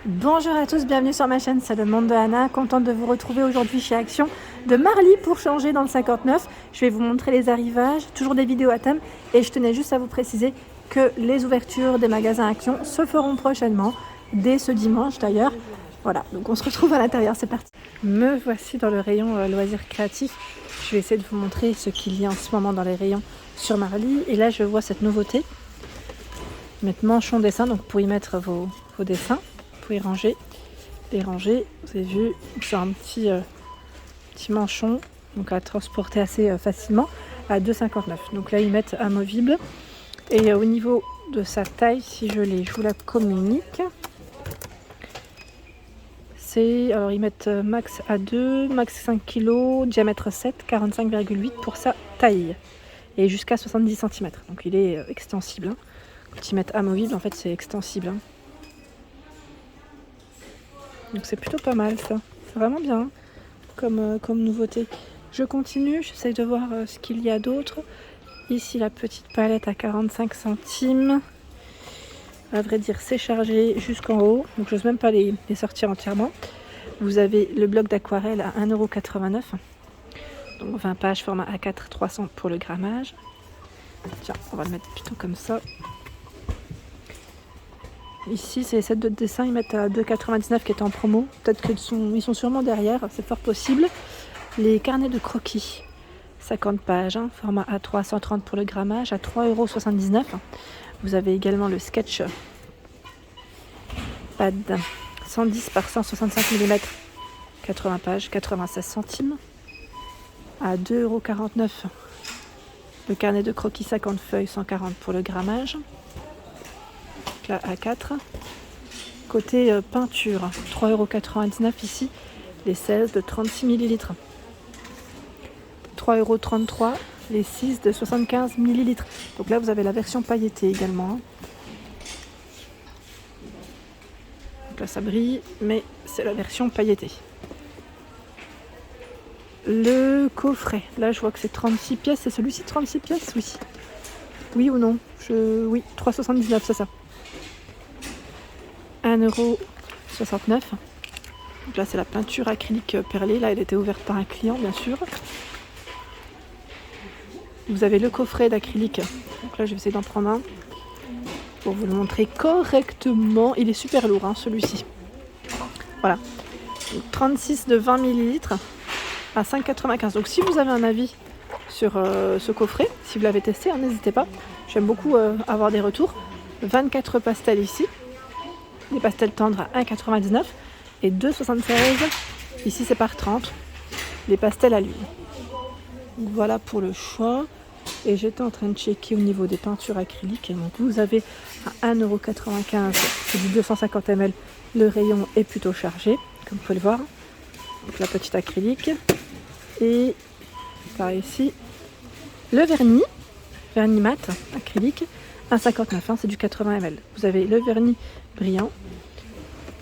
Bonjour à tous, bienvenue sur ma chaîne, c'est le monde de Anna, contente de vous retrouver aujourd'hui chez Action de Marly pour changer dans le 59. Je vais vous montrer les arrivages, toujours des vidéos à thème et je tenais juste à vous préciser que les ouvertures des magasins Action se feront prochainement, dès ce dimanche d'ailleurs. Voilà, donc on se retrouve à l'intérieur, c'est parti. Me voici dans le rayon loisirs créatifs. Je vais essayer de vous montrer ce qu'il y a en ce moment dans les rayons sur Marly. Et là je vois cette nouveauté, mettre manchon dessin, donc pour y mettre vos dessins. Vous pouvez ranger, les ranger, vous avez vu, c'est un petit manchon, donc à transporter assez facilement, à 2,59 €. Donc là ils mettent amovible, et au niveau de sa taille, si je vous la communique, c'est, alors ils mettent max A2, max 5 kg, diamètre 7, 45,8 pour sa taille, et jusqu'à 70 cm, donc il est extensible, hein. Quand ils mettent amovible, en fait c'est extensible, hein. Donc c'est plutôt pas mal ça, c'est vraiment bien comme nouveauté. Je continue, j'essaye de voir ce qu'il y a d'autre. Ici la petite palette à 45 centimes. À vrai dire c'est chargé jusqu'en haut, donc j'ose même pas les sortir entièrement. Vous avez le bloc d'aquarelle à 1,89 €. Donc 20 pages format A4 300 pour le grammage. Tiens, on va le mettre plutôt comme ça. Ici, c'est les sets de dessin, ils mettent à 2,99 € qui est en promo. Peut-être qu'ils sont sûrement derrière, c'est fort possible. Les carnets de croquis, 50 pages, hein, format A3, 130 pour le grammage, à 3,79 €. Vous avez également le sketch pad 110 par 165 mm, 80 pages, 96 centimes, à 2,49 €. Le carnet de croquis 50 feuilles, 140 pour le grammage. Là, A4. Côté peinture, 3,99 € ici, les 16 de 36 ml. 3,33 € les 6 de 75 ml. Donc là vous avez la version pailletée également, hein. Donc là ça brille, mais c'est la version pailletée. Le coffret, là je vois que c'est 36 pièces, c'est celui-ci 36 pièces, oui. Oui ou non? Oui, 3,79 €, c'est ça. 1,69 €. Donc là c'est la peinture acrylique perlée, là elle était ouverte par un client bien sûr. Vous avez le coffret d'acrylique, donc là je vais essayer d'en prendre un pour vous le montrer correctement. Il est super lourd, hein, celui-ci. Voilà, donc 36 de 20 ml à 5,95 €. Donc si vous avez un avis sur ce coffret, si vous l'avez testé, hein, n'hésitez pas, j'aime beaucoup avoir des retours. 24 pastels ici, des pastels tendres à 1,99 € et 2,76 €. Ici c'est par 30, les pastels à l'huile. Donc voilà pour le choix. Et j'étais en train de checker au niveau des peintures acryliques. Et donc vous avez à 1,95 €, c'est du 250 ml. Le rayon est plutôt chargé, comme vous pouvez le voir. Donc la petite acrylique. Et par ici, le vernis mat acrylique, 1,59 €, c'est du 80 ml. Vous avez le vernis brillant,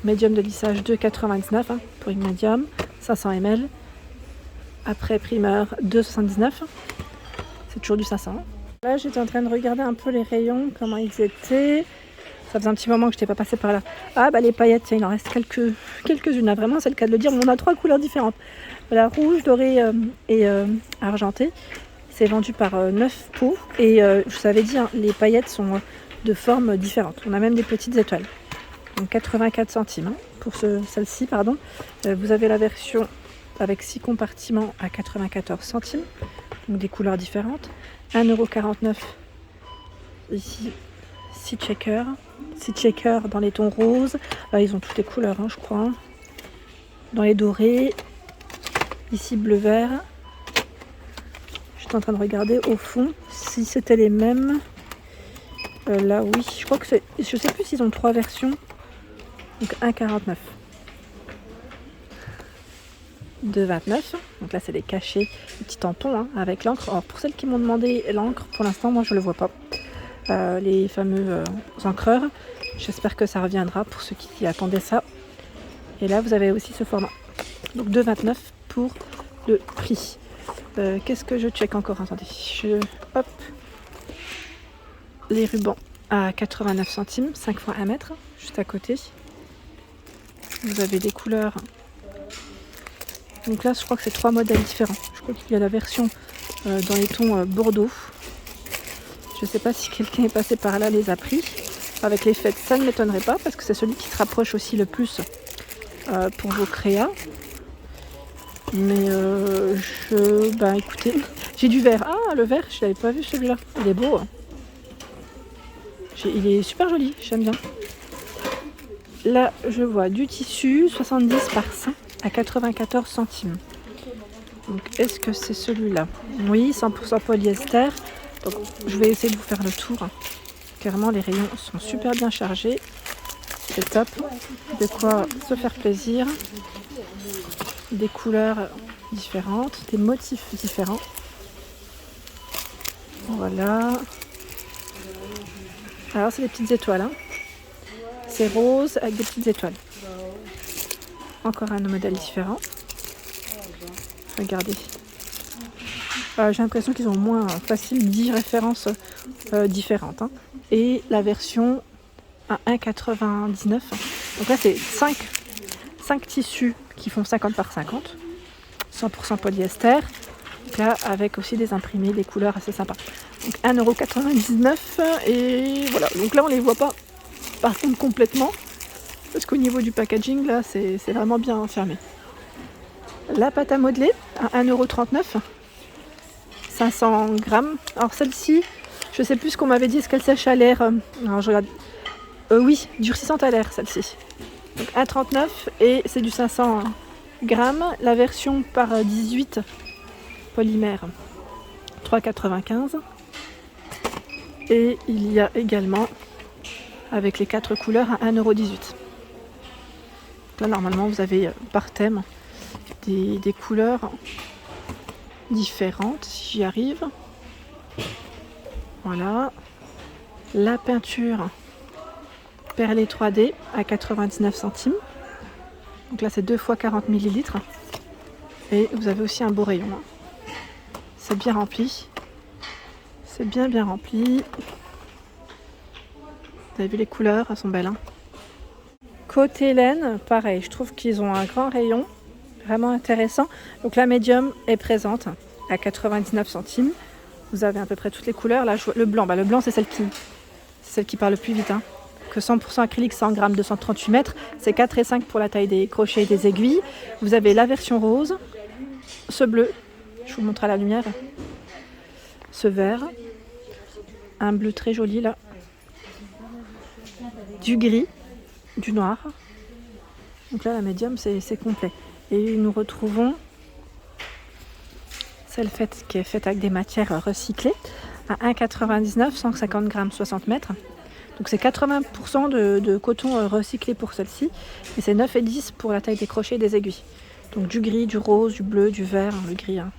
médium de lissage 2,99 € pour une médium, 500 ml. Après primeur 2,79 €. C'est toujours du 500. Là j'étais en train de regarder un peu les rayons, comment ils étaient. Ça faisait un petit moment que je n'étais pas passée par là. Ah bah les paillettes, tiens, il en reste quelques-unes. Là, vraiment c'est le cas de le dire. On a 3 couleurs différentes. La rouge, dorée et argentée. C'est vendu par 9 pots. Et je vous avais dit, hein, les paillettes sont de formes différentes. On a même des petites étoiles. Donc 84 centimes, hein, pour celle-ci, pardon. Vous avez la version avec 6 compartiments à 94 centimes. Donc des couleurs différentes. 1,49 € ici, 6 checkers dans les tons roses. Ils ont toutes les couleurs, hein, je crois, hein. Dans les dorés, ici bleu vert. J'étais en train de regarder au fond si c'était les mêmes. Là oui, je crois que c'est, je sais plus s'ils ont 3 versions. Donc 1,49 €. 2,29 €. Donc là c'est les cachets, les petits tampons, hein, avec l'encre. Alors pour celles qui m'ont demandé l'encre, pour l'instant moi je le vois pas, les fameux encreurs. J'espère que ça reviendra pour ceux qui attendaient ça. Et là vous avez aussi ce format, donc 2,29 € pour le prix. Qu'est-ce que je check encore? Attendez, hop, les rubans à 89 centimes, 5 fois 1 mètre, juste à côté. Vous avez des couleurs. Donc là, je crois que c'est 3 modèles différents. Je crois qu'il y a la version dans les tons bordeaux. Je ne sais pas si quelqu'un est passé par là, les a pris. Avec les fêtes, ça ne m'étonnerait pas parce que c'est celui qui se rapproche aussi le plus pour vos créas. Mais écoutez, j'ai du vert. Ah, le vert, je l'avais pas vu celui-là. Il est beau. Hein. Il est super joli, j'aime bien. Là, je vois du tissu 70 par 100 à 94 centimes. Donc, est-ce que c'est celui-là? Oui, 100% polyester. Donc, je vais essayer de vous faire le tour. Carrément, les rayons sont super bien chargés. C'est top. De quoi se faire plaisir. Des couleurs différentes, des motifs différents. Voilà. Alors, c'est des petites étoiles. Hein. C'est rose avec des petites étoiles. Encore un modèle différent. Regardez. J'ai l'impression qu'ils ont au moins facile 10 références différentes. Hein. Et la version à 1,99. Donc là, c'est 5 tissus qui font 50 par 50. 100% polyester. Donc là, avec aussi des imprimés, des couleurs assez sympas. Donc 1,99 €. Et voilà. Donc là, on ne les voit pas par contre complètement. Parce qu'au niveau du packaging, là, c'est vraiment bien fermé. La pâte à modeler à 1,39 €. 500 grammes. Alors celle-ci, je sais plus ce qu'on m'avait dit. Est-ce qu'elle sèche à l'air? Alors je regarde. Oui, durcissante à l'air celle-ci. Donc 1,39 € et c'est du 500 grammes. La version par 18 polymère 3,95 €. Et il y a également avec les 4 couleurs à 1,18 €. Là normalement vous avez par thème des couleurs différentes si j'y arrive. Voilà. La peinture perlée 3D à 99 centimes. Donc là c'est 2 fois 40 ml. Et vous avez aussi un beau rayon. C'est bien rempli. C'est bien rempli. Vous avez vu les couleurs, elles sont belles. Hein. Côté laine, pareil, je trouve qu'ils ont un grand rayon. Vraiment intéressant. Donc la médium est présente à 99 centimes. Vous avez à peu près toutes les couleurs. Là, je vois le blanc. Le blanc, c'est celle qui part le plus vite. Hein. Que 100% acrylique, 100 grammes, 238 mètres. C'est 4 et 5 pour la taille des crochets et des aiguilles. Vous avez la version rose, ce bleu. Je vous montre à la lumière. Ce vert. Un bleu très joli là. Du gris, du noir. Donc là, la médium, c'est complet. Et nous retrouvons celle qui est faite avec des matières recyclées à 1,99 €, 150 grammes, 60 mètres. Donc c'est 80% de coton recyclé pour celle-ci. Et c'est 9 et 10 pour la taille des crochets et des aiguilles. Donc du gris, du rose, du bleu, du vert, le gris. Hein.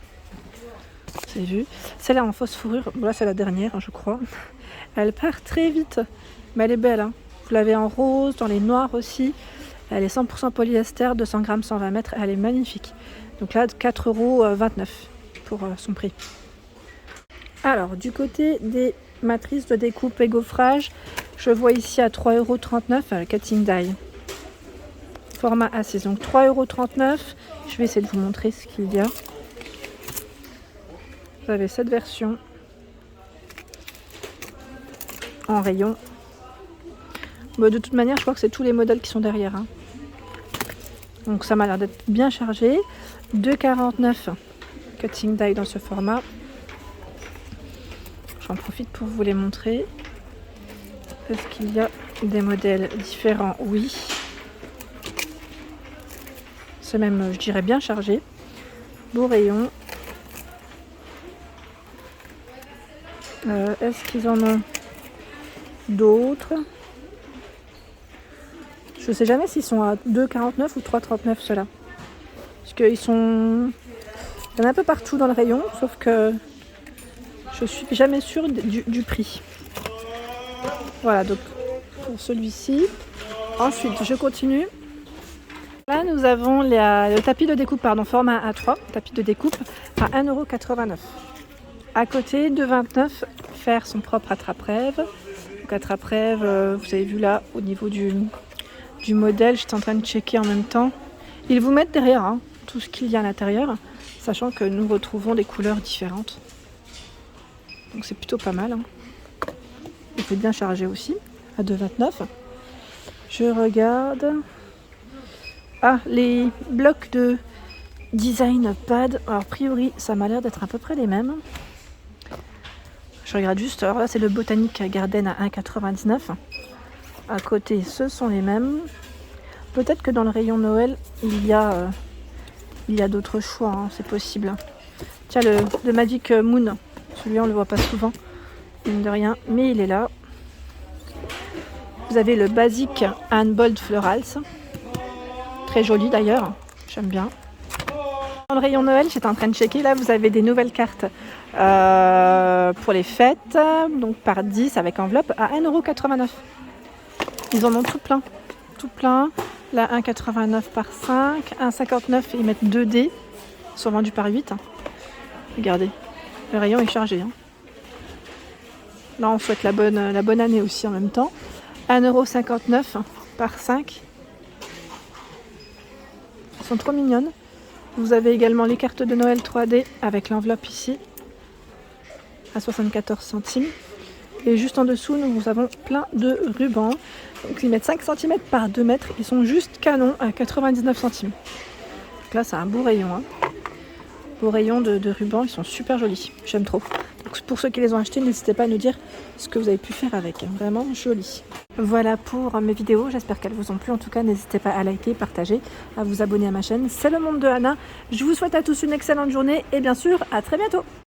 C'est vu. Celle-là en fausse fourrure, là c'est la dernière, hein, je crois. Elle part très vite, mais elle est belle. Hein. Vous l'avez en rose, dans les noirs aussi. Elle est 100% polyester, 200 grammes, 120 mètres. Elle est magnifique. Donc là, 4,29 € pour son prix. Alors, du côté des matrices de découpe et gaufrage, je vois ici à 3,39 € le cutting die. Format A6. Donc 3,39 €. Je vais essayer de vous montrer ce qu'il y a. Vous avez cette version en rayon. Bon, de toute manière, je crois que c'est tous les modèles qui sont derrière. Hein. Donc ça m'a l'air d'être bien chargé. 2,49 € cutting die dans ce format. J'en profite pour vous les montrer. Est-ce qu'il y a des modèles différents? Oui. C'est même, je dirais, bien chargé. Beau rayon. Est-ce qu'ils en ont d'autres? Je ne sais jamais s'ils sont à 2,49 ou 3,39 ceux-là. Parce qu'ils sont... Il y en a un peu partout dans le rayon, sauf que je suis jamais sûre du prix. Voilà, donc pour celui-ci. Ensuite, je continue. Là, nous avons le tapis de découpe, format A3, tapis de découpe à 1,89 €. À côté, 2,29 €, faire son propre attrape-rêve. Donc attrape-rêve, vous avez vu là, au niveau du du modèle. J'étais en train de checker en même temps. Ils vous mettent derrière hein, tout ce qu'il y a à l'intérieur, sachant que nous retrouvons des couleurs différentes. Donc c'est plutôt pas mal. Hein. Il faut bien charger aussi, à 2,29 €. Je regarde. Ah, les blocs de design pad. Alors, a priori, ça m'a l'air d'être à peu près les mêmes. Je regarde juste. Alors là, c'est le Botanic Garden à 1,99 €. À côté, ce sont les mêmes. Peut-être que dans le rayon Noël, il y a d'autres choix. Hein, c'est possible. Tiens, le Magic Moon. Celui-là, on le voit pas souvent. Mine de rien. Mais il est là. Vous avez le Basic and Bold Florals. Très joli d'ailleurs. J'aime bien. Dans le rayon Noël, j'étais en train de checker. Là, vous avez des nouvelles cartes pour les fêtes. Donc par 10 avec enveloppe à 1,89 €. Ils en ont tout plein. Tout plein. Là, 1,89 par 5. 1,59 €. Ils mettent 2 dés. Ils sont vendus par 8. Regardez. Le rayon est chargé. Hein. Là, on souhaite la bonne année aussi en même temps. 1,59 € par 5. Elles sont trop mignonnes. Vous avez également les cartes de Noël 3D avec l'enveloppe ici à 74 centimes. Et juste en dessous, nous avons plein de rubans. Donc ils mettent 5 cm par 2 mètres. Ils sont juste canons à 99 centimes. Donc là, c'est un beau rayon. Hein. Beau rayon de rubans. Ils sont super jolis. J'aime trop. Donc pour ceux qui les ont achetés, n'hésitez pas à nous dire ce que vous avez pu faire avec. Vraiment joli. Voilà pour mes vidéos, j'espère qu'elles vous ont plu. En tout cas, n'hésitez pas à liker, partager, à vous abonner à ma chaîne. C'est le monde de Anna. Je vous souhaite à tous une excellente journée et bien sûr, à très bientôt.